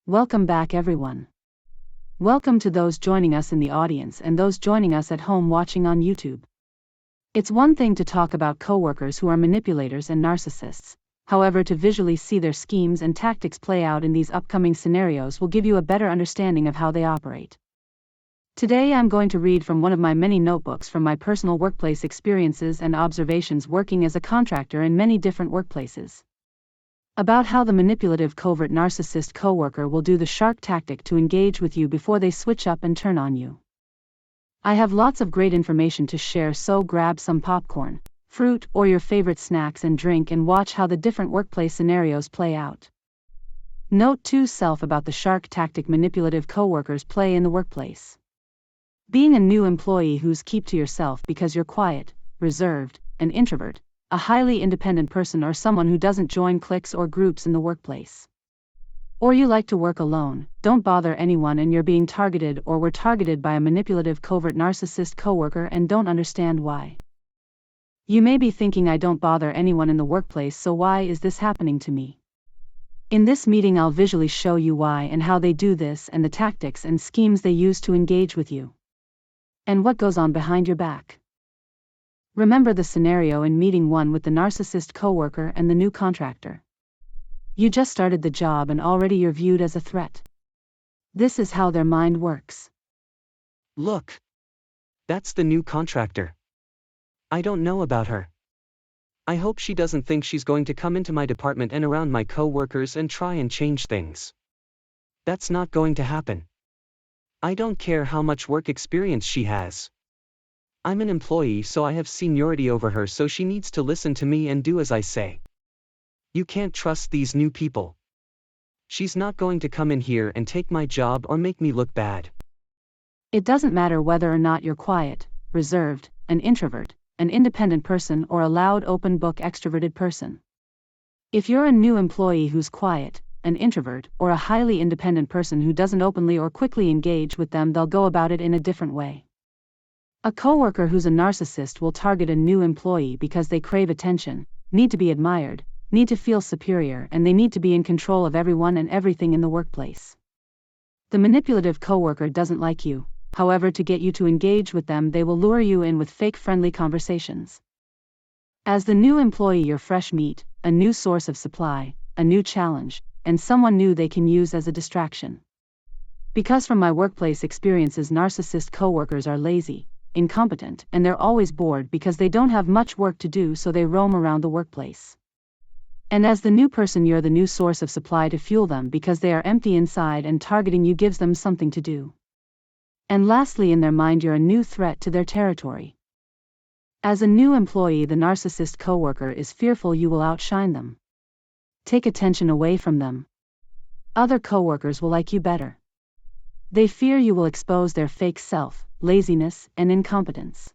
Welcome back, everyone. Welcome to those joining us in the audience and those joining us at home watching on YouTube. It's one thing to talk about coworkers who are manipulators and narcissists. However, to visually see their schemes and tactics play out in these upcoming scenarios will give you a better understanding of how they operate. Today I'm going to read from one of my many notebooks from my personal workplace experiences and observations working as a contractor in many different workplaces, about how the manipulative covert narcissist coworker will do the shark tactic to engage with you before they switch up and turn on you. I have lots of great information to share, so grab some popcorn, fruit, or your favorite snacks and drink and watch how the different workplace scenarios play out. Note to self about the shark tactic manipulative coworkers play in the workplace. Being a new employee who's keep to yourself because you're quiet, reserved, an introvert, a highly independent person, or someone who doesn't join cliques or groups in the workplace. Or you like to work alone, don't bother anyone, and you're being targeted or were targeted by a manipulative covert narcissist coworker and don't understand why. You may be thinking, I don't bother anyone in the workplace, so why is this happening to me? In this meeting I'll visually show you why and how they do this and the tactics and schemes they use to engage with you. And what goes on behind your back. Remember the scenario in meeting 1 with the narcissist coworker and the new contractor. You just started the job and already you're viewed as a threat. This is how their mind works. Look. That's the new contractor. I don't know about her. I hope she doesn't think she's going to come into my department and around my co-workers and try and change things. That's not going to happen. I don't care how much work experience she has. I'm an employee, so I have seniority over her, so she needs to listen to me and do as I say. You can't trust these new people. She's not going to come in here and take my job or make me look bad. It doesn't matter whether or not you're quiet, reserved, an introvert, an independent person, or a loud open book extroverted person. If you're a new employee who's quiet, an introvert, or a highly independent person who doesn't openly or quickly engage with them, they'll go about it in a different way. A coworker who's a narcissist will target a new employee because they crave attention, need to be admired, need to feel superior, and they need to be in control of everyone and everything in the workplace. The manipulative coworker doesn't like you, however, to get you to engage with them, they will lure you in with fake friendly conversations. As the new employee, you're fresh meat, a new source of supply, a new challenge, and someone new they can use as a distraction. Because from my workplace experiences, narcissist coworkers are lazy, incompetent, and they're always bored because they don't have much work to do, so they roam around the workplace. And as the new person, you're the new source of supply to fuel them because they are empty inside, and targeting you gives them something to do. And lastly, in their mind, you're a new threat to their territory. As a new employee, the narcissist coworker is fearful you will outshine them, take attention away from them. Other coworkers will like you better. They fear you will expose their fake self, laziness, and incompetence.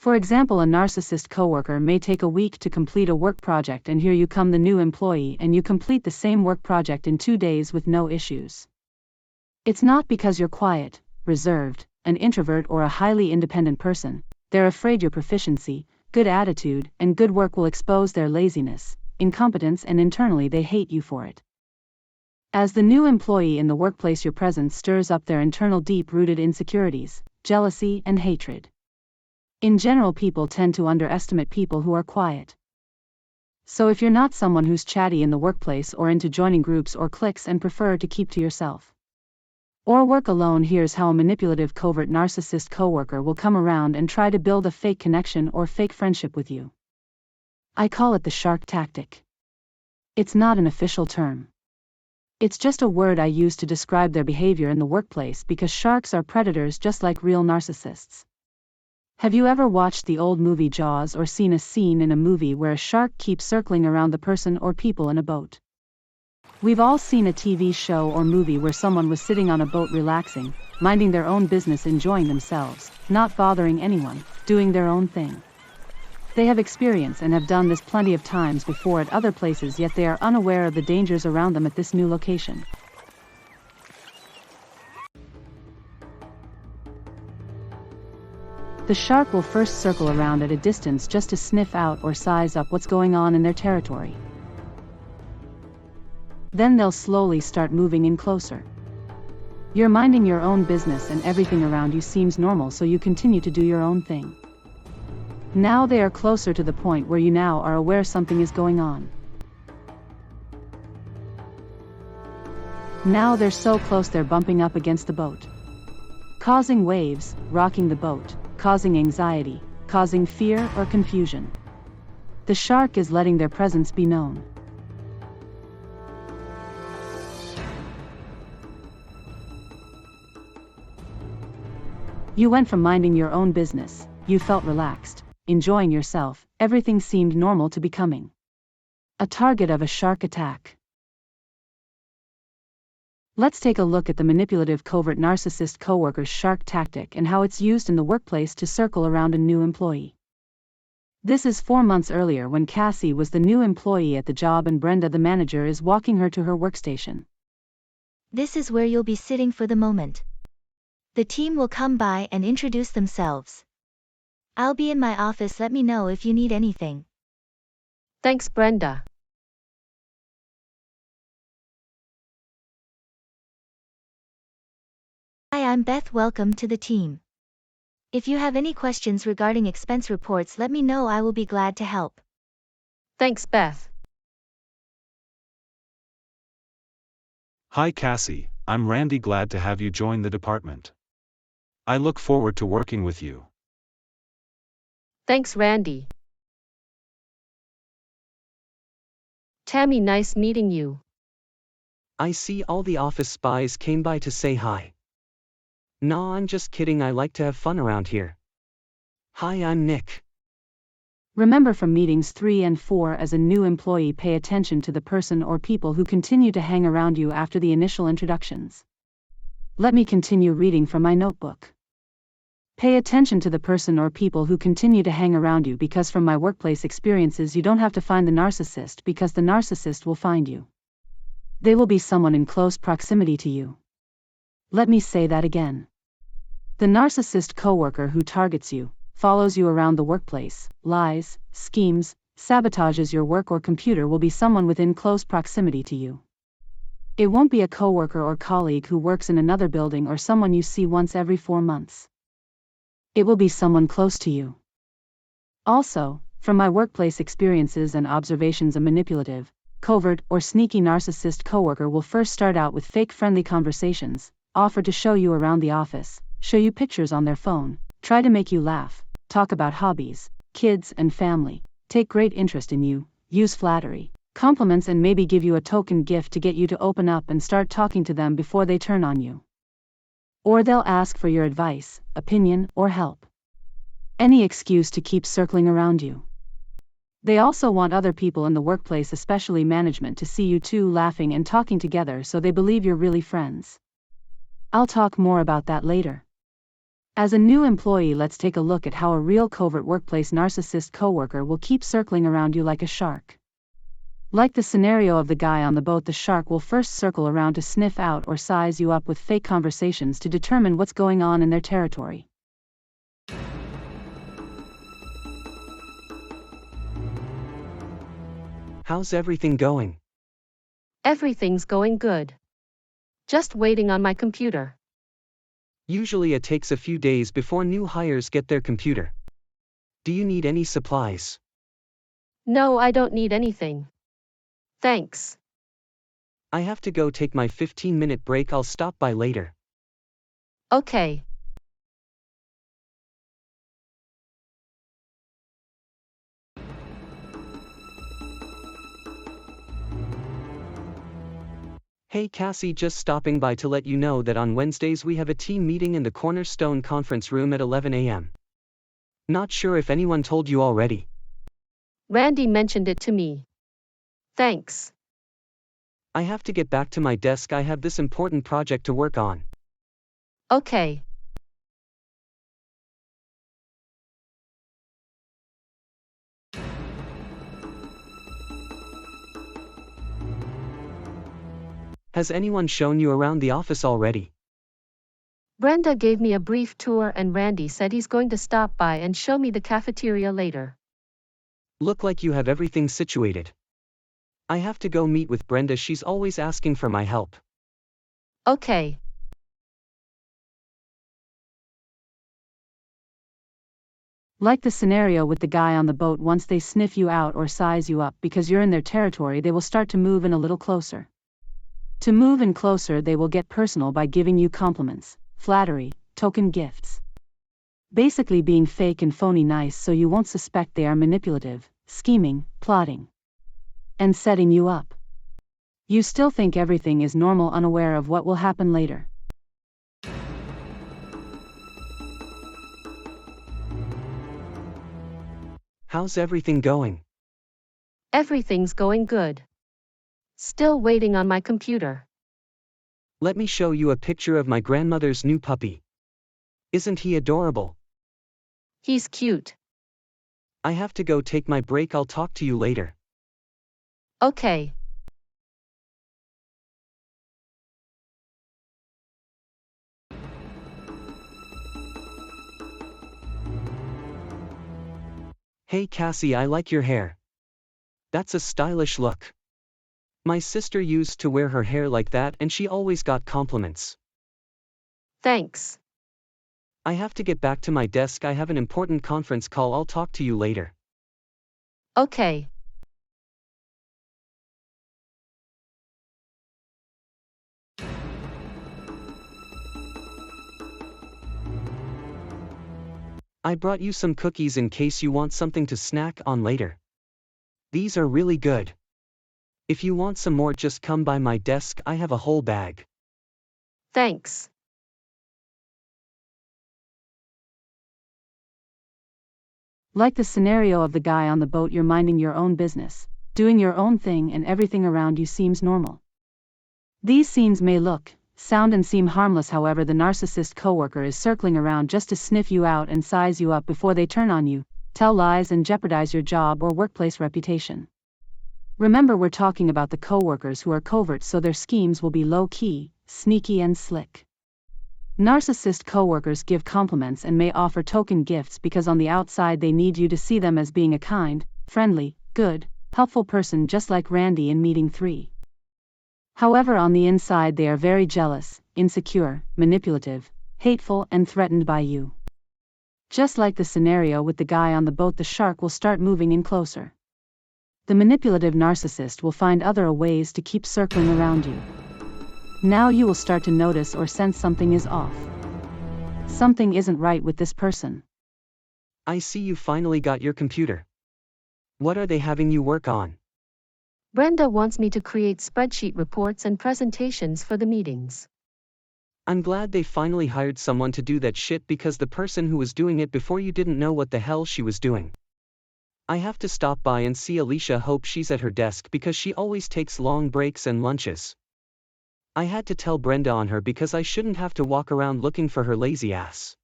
For example, a narcissist coworker may take a week to complete a work project, and here you come, the new employee, and you complete the same work project in 2 days with no issues. It's not because you're quiet, reserved, an introvert, or a highly independent person. They're afraid your proficiency, good attitude, and good work will expose their laziness, incompetence, and internally they hate you for it. As the new employee in the workplace, your presence stirs up their internal deep-rooted insecurities, jealousy, and hatred. In general, people tend to underestimate people who are quiet. So if you're not someone who's chatty in the workplace or into joining groups or cliques and prefer to keep to yourself, or work alone, here's how a manipulative covert narcissist coworker will come around and try to build a fake connection or fake friendship with you. I call it the shark tactic. It's not an official term. It's just a word I use to describe their behavior in the workplace because sharks are predators just like real narcissists. Have you ever watched the old movie Jaws or seen a scene in a movie where a shark keeps circling around the person or people in a boat? We've all seen a TV show or movie where someone was sitting on a boat relaxing, minding their own business, enjoying themselves, not bothering anyone, doing their own thing. They have experience and have done this plenty of times before at other places, yet they are unaware of the dangers around them at this new location. The shark will first circle around at a distance just to sniff out or size up what's going on in their territory. Then they'll slowly start moving in closer. You're minding your own business and everything around you seems normal, so you continue to do your own thing. Now they are closer to the point where you now are aware something is going on. Now they're so close they're bumping up against the boat, causing waves, rocking the boat, causing anxiety, causing fear or confusion. The shark is letting their presence be known. You went from minding your own business, you felt relaxed, enjoying yourself, everything seemed normal, to becoming a target of a shark attack. Let's take a look at the manipulative covert narcissist coworker's shark tactic and how it's used in the workplace to circle around a new employee. This is 4 months earlier when Cassie was the new employee at the job and Brenda, the manager, is walking her to her workstation. This is where you'll be sitting for the moment. The team will come by and introduce themselves. I'll be in my office, let me know if you need anything. Thanks, Brenda. Hi, I'm Beth, welcome to the team. If you have any questions regarding expense reports, let me know, I will be glad to help. Thanks, Beth. Hi Cassie, I'm Randy, glad to have you join the department. I look forward to working with you. Thanks, Randy. Tammy, nice meeting you. I see all the office spies came by to say hi. Nah, I'm just kidding, I like to have fun around here. Hi, I'm Nick. Remember from meetings 3 and 4, as a new employee, pay attention to the person or people who continue to hang around you after the initial introductions. Let me continue reading from my notebook. Pay attention to the person or people who continue to hang around you, because from my workplace experiences you don't have to find the narcissist, because the narcissist will find you. They will be someone in close proximity to you. Let me say that again. The narcissist coworker who targets you, follows you around the workplace, lies, schemes, sabotages your work or computer will be someone within close proximity to you. It won't be a coworker or colleague who works in another building or someone you see once every 4 months. It will be someone close to you. Also, from my workplace experiences and observations, a manipulative, covert, or sneaky narcissist coworker will first start out with fake friendly conversations, offer to show you around the office, show you pictures on their phone, try to make you laugh, talk about hobbies, kids and family, take great interest in you, use flattery, compliments, and maybe give you a token gift to get you to open up and start talking to them before they turn on you. Or they'll ask for your advice, opinion, or help. Any excuse to keep circling around you. They also want other people in the workplace, especially management, to see you two laughing and talking together so they believe you're really friends. I'll talk more about that later. As a new employee, let's take a look at how a real covert workplace narcissist coworker will keep circling around you like a shark. Like the scenario of the guy on the boat, the shark will first circle around to sniff out or size you up with fake conversations to determine what's going on in their territory. How's everything going? Everything's going good. Just waiting on my computer. Usually it takes a few days before new hires get their computer. Do you need any supplies? No, I don't need anything. Thanks. I have to go take my 15-minute break, I'll stop by later. Okay. Hey Cassie, just stopping by to let you know that on Wednesdays we have a team meeting in the Cornerstone conference room at 11 a.m. Not sure if anyone told you already. Randy mentioned it to me. Thanks. I have to get back to my desk, I have this important project to work on. Okay. Has anyone shown you around the office already? Brenda gave me a brief tour and Randy said he's going to stop by and show me the cafeteria later. Look like you have everything situated. I have to go meet with Brenda, she's always asking for my help. Okay. Like the scenario with the guy on the boat, once they sniff you out or size you up because you're in their territory, they will start to move in a little closer. To move in closer, they will get personal by giving you compliments, flattery, token gifts. Basically being fake and phony nice so you won't suspect they are manipulative, scheming, plotting, and setting you up. You still think everything is normal, unaware of what will happen later. How's everything going? Everything's going good. Still waiting on my computer. Let me show you a picture of my grandmother's new puppy. Isn't he adorable? He's cute. I have to go take my break, I'll talk to you later. Okay. Hey Cassie, I like your hair. That's a stylish look. My sister used to wear her hair like that and she always got compliments. Thanks. I have to get back to my desk, I have an important conference call, I'll talk to you later. Okay. I brought you some cookies in case you want something to snack on later. These are really good. If you want some more, just come by my desk, I have a whole bag. Thanks. Like the scenario of the guy on the boat, you're minding your own business, doing your own thing, and everything around you seems normal. These scenes may look, sound and seem harmless, however the narcissist coworker is circling around just to sniff you out and size you up before they turn on you, tell lies and jeopardize your job or workplace reputation. Remember, we're talking about the coworkers who are covert, so their schemes will be low-key, sneaky and slick. Narcissist coworkers give compliments and may offer token gifts because on the outside they need you to see them as being a kind, friendly, good, helpful person, just like Randy in meeting 3. However, on the inside they are very jealous, insecure, manipulative, hateful and threatened by you. Just like the scenario with the guy on the boat, the shark will start moving in closer. The manipulative narcissist will find other ways to keep circling around you. Now you will start to notice or sense something is off. Something isn't right with this person. I see you finally got your computer. What are they having you work on? Brenda wants me to create spreadsheet reports and presentations for the meetings. I'm glad they finally hired someone to do that shit, because the person who was doing it before you didn't know what the hell she was doing. I have to stop by and see Alicia. Hope she's at her desk because she always takes long breaks and lunches. I had to tell Brenda on her because I shouldn't have to walk around looking for her lazy ass.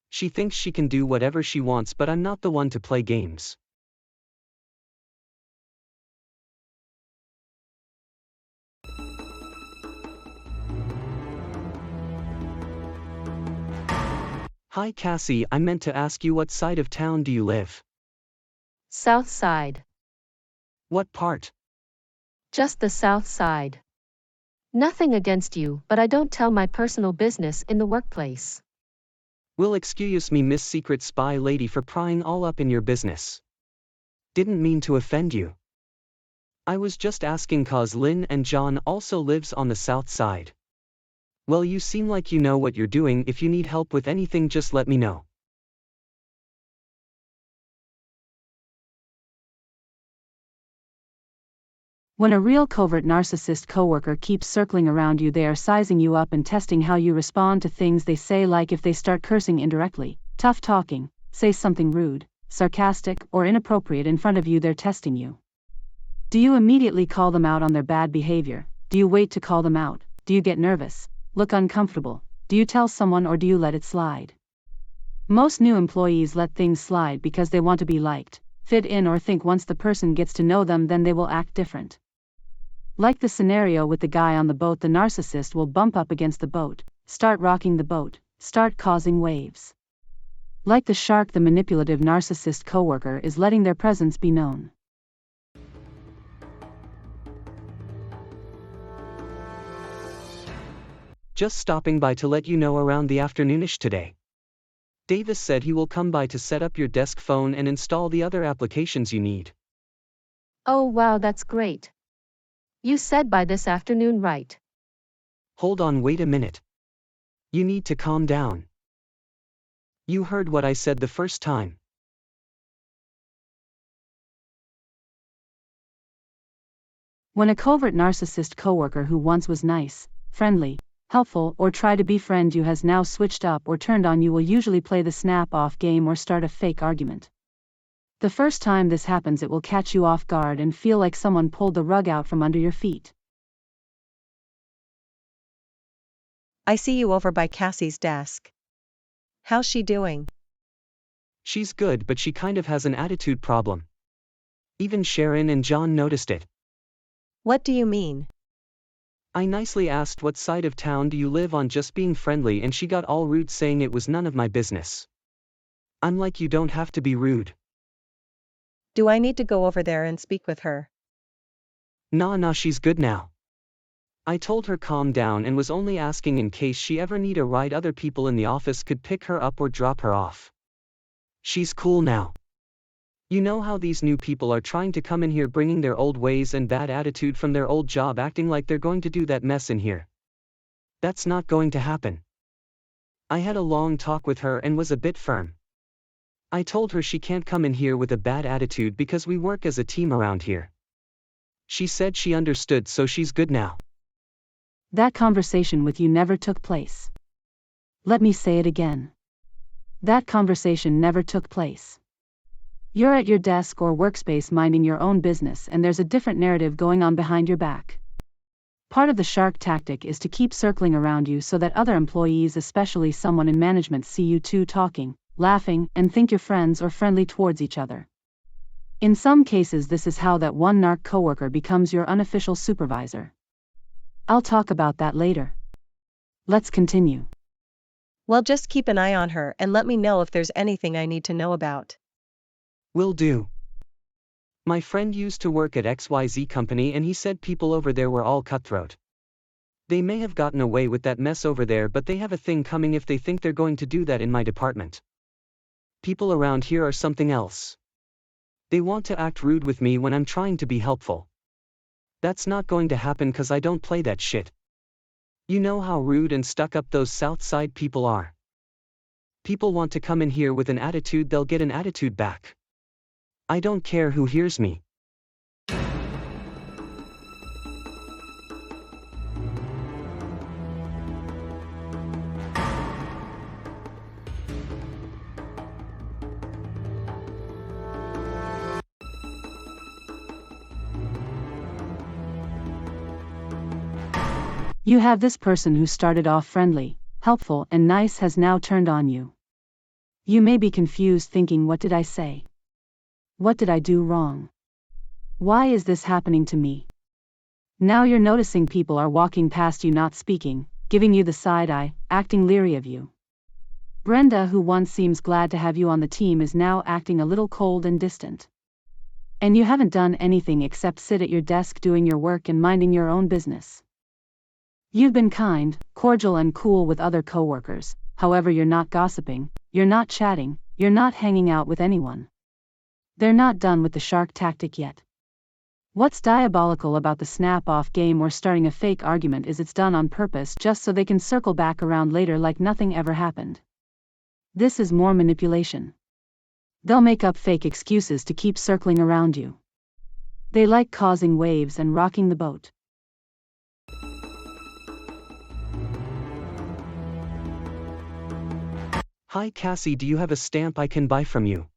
She thinks she can do whatever she wants, but I'm not the one to play games. Hi Cassie, I meant to ask you, what side of town do you live? South side. What part? Just the south side. Nothing against you, but I don't tell my personal business in the workplace. Will excuse me, Miss Secret Spy Lady, for prying all up in your business. Didn't mean to offend you. I was just asking cause Lynn and John also lives on the south side. Well, you seem like you know what you're doing. If you need help with anything, just let me know. When a real covert narcissist coworker keeps circling around you, they are sizing you up and testing how you respond to things they say, like if they start cursing indirectly, tough talking, say something rude, sarcastic, or inappropriate in front of you, they're testing you. Do you immediately call them out on their bad behavior? Do you wait to call them out? Do you get nervous, look uncomfortable? Do you tell someone, or do you let it slide? Most new employees let things slide because they want to be liked, fit in, or think once the person gets to know them then they will act different. Like the scenario with the guy on the boat, the narcissist will bump up against the boat, start rocking the boat, start causing waves. Like the shark, the manipulative narcissist coworker is letting their presence be known. Just stopping by to let you know around the afternoonish today. Davis said he will come by to set up your desk phone and install the other applications you need. Oh wow, that's great. You said by this afternoon, right? Hold on, wait a minute. You need to calm down. You heard what I said the first time. When a covert narcissist coworker who once was nice, friendly, helpful, or tried to befriend you has now switched up or turned on you will usually play the snap-off game or start a fake argument. The first time this happens it will catch you off guard and feel like someone pulled the rug out from under your feet. I see you over by Cassie's desk. How's she doing? She's good, but she kind of has an attitude problem. Even Sharon and John noticed it. What do you mean? I nicely asked what side of town do you live on, just being friendly, and she got all rude saying it was none of my business. I'm like, you don't have to be rude. Do I need to go over there and speak with her? Nah, she's good now. I told her calm down and was only asking in case she ever need a ride, other people in the office could pick her up or drop her off. She's cool now. You know how these new people are trying to come in here bringing their old ways and bad attitude from their old job, acting like they're going to do that mess in here. That's not going to happen. I had a long talk with her and was a bit firm. I told her she can't come in here with a bad attitude because we work as a team around here. She said she understood, so she's good now. That conversation with you never took place. Let me say it again. That conversation never took place. You're at your desk or workspace minding your own business, and there's a different narrative going on behind your back. Part of the shark tactic is to keep circling around you so that other employees, especially someone in management, see you two talking, laughing, and think you're friends or friendly towards each other. In some cases, this is how that one narc coworker becomes your unofficial supervisor. I'll talk about that later. Let's continue. Well, just keep an eye on her and let me know if there's anything I need to know about. Will do. My friend used to work at XYZ company and he said people over there were all cutthroat. They may have gotten away with that mess over there, but they have a thing coming if they think they're going to do that in my department. People around here are something else. They want to act rude with me when I'm trying to be helpful. That's not going to happen cause I don't play that shit. You know how rude and stuck up those South Side people are. People want to come in here with an attitude, they'll get an attitude back. I don't care who hears me. You have this person who started off friendly, helpful, and nice has now turned on you. You may be confused thinking, what did I say? What did I do wrong? Why is this happening to me? Now you're noticing people are walking past you, not speaking, giving you the side eye, acting leery of you. Brenda, who once seems glad to have you on the team, is now acting a little cold and distant. And you haven't done anything except sit at your desk doing your work and minding your own business. You've been kind, cordial, and cool with other coworkers, however you're not gossiping, you're not chatting, you're not hanging out with anyone. They're not done with the shark tactic yet. What's diabolical about the snap-off game or starting a fake argument is it's done on purpose just so they can circle back around later like nothing ever happened. This is more manipulation. They'll make up fake excuses to keep circling around you. They like causing waves and rocking the boat. Hi Cassie, do you have a stamp I can buy from you?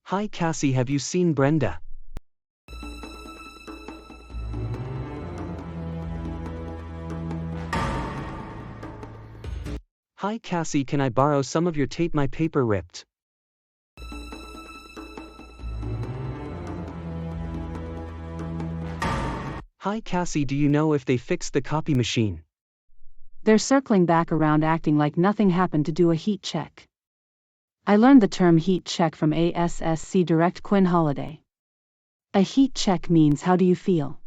Hi Cassie, have you seen Brenda? Hi Cassie, can I borrow some of your tape? My paper ripped. Hi Cassie, do you know if they fixed the copy machine? They're circling back around acting like nothing happened to do a heat check. I learned the term heat check from ASSC Direct Quinn Holiday. A heat check means how do you feel?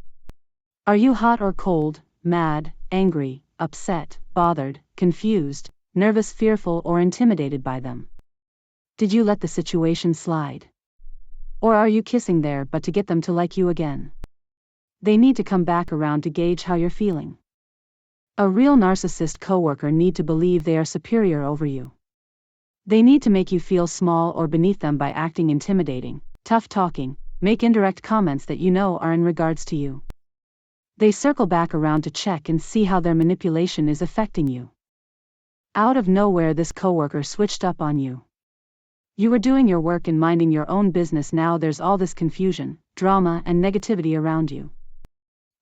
Are you hot or cold, mad, angry, upset, bothered, confused, nervous, fearful, or intimidated by them? Did you let the situation slide? Or are you kissing there but to get them to like you again? They need to come back around to gauge how you're feeling. A real narcissist coworker need to believe they are superior over you. They need to make you feel small or beneath them by acting intimidating, tough talking, make indirect comments that you know are in regards to you. They circle back around to check and see how their manipulation is affecting you. Out of nowhere, this coworker switched up on you. You were doing your work and minding your own business. Now there's all this confusion, drama, and negativity around you.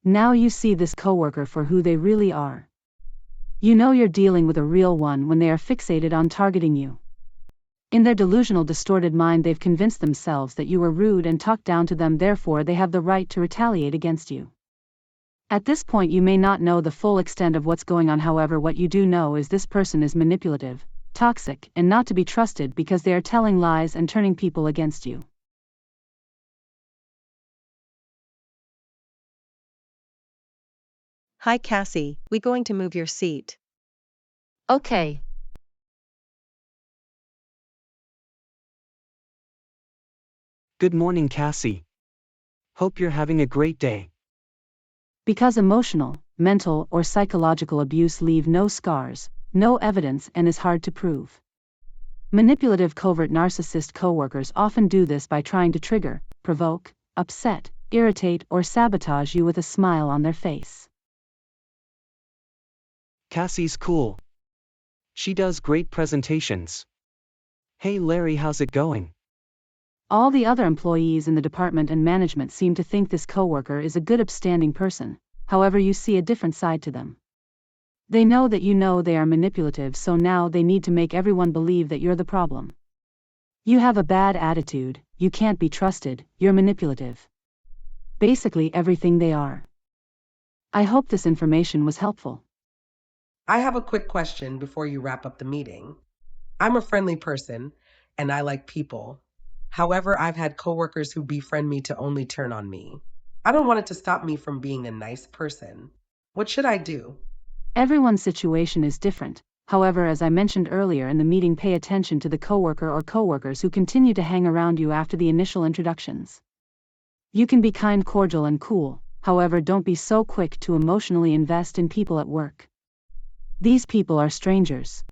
Now you see this coworker for who they really are. You know you're dealing with a real one when they are fixated on targeting you. In their delusional, distorted mind, they've convinced themselves that you were rude and talked down to them, therefore they have the right to retaliate against you. At this point you may not know the full extent of what's going on, however what you do know is this person is manipulative, toxic, and not to be trusted because they are telling lies and turning people against you. Hi Cassie, we going to move your seat. Okay. Good morning, Cassie. Hope you're having a great day. Because emotional, mental, or psychological abuse leave no scars, no evidence, and is hard to prove. Manipulative covert narcissist coworkers often do this by trying to trigger, provoke, upset, irritate, or sabotage you with a smile on their face. Cassie's cool. She does great presentations. Hey Larry, how's it going? All the other employees in the department and management seem to think this coworker is a good, upstanding person, however you see a different side to them. They know that you know they are manipulative, so now they need to make everyone believe that you're the problem. You have a bad attitude, you can't be trusted, you're manipulative. Basically everything they are. I hope this information was helpful. I have a quick question before you wrap up the meeting. I'm a friendly person, and I like people. However, I've had coworkers who befriend me to only turn on me. I don't want it to stop me from being a nice person. What should I do? Everyone's situation is different. However, as I mentioned earlier in the meeting, pay attention to the coworker or coworkers who continue to hang around you after the initial introductions. You can be kind, cordial, and cool, however don't be so quick to emotionally invest in people at work. These people are strangers.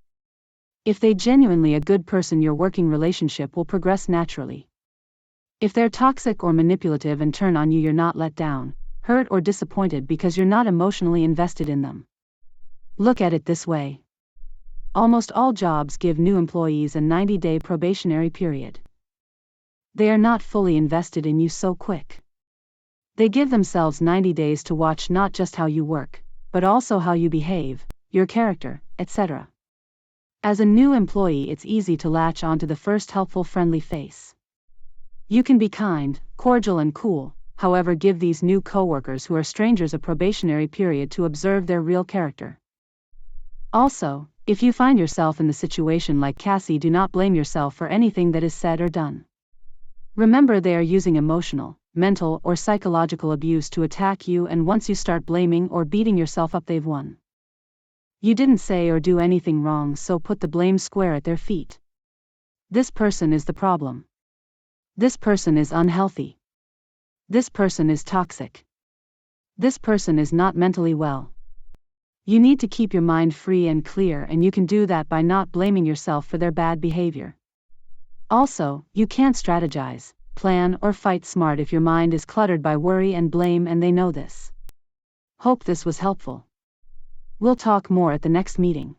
If they genuinely a good person, your working relationship will progress naturally. If they're toxic or manipulative and turn on you, you're not let down, hurt, or disappointed because you're not emotionally invested in them. Look at it this way. Almost all jobs give new employees a 90-day probationary period. They are not fully invested in you so quick. They give themselves 90 days to watch not just how you work, but also how you behave, your character, etc. As a new employee, it's easy to latch onto the first helpful, friendly face. You can be kind, cordial, and cool, however give these new coworkers who are strangers a probationary period to observe their real character. Also, if you find yourself in the situation like Cassie, do not blame yourself for anything that is said or done. Remember, they are using emotional, mental, or psychological abuse to attack you, and once you start blaming or beating yourself up, they've won. You didn't say or do anything wrong, so put the blame square at their feet. This person is the problem. This person is unhealthy. This person is toxic. This person is not mentally well. You need to keep your mind free and clear, and you can do that by not blaming yourself for their bad behavior. Also, you can't strategize, plan, or fight smart if your mind is cluttered by worry and blame, and they know this. Hope this was helpful. We'll talk more at the next meeting.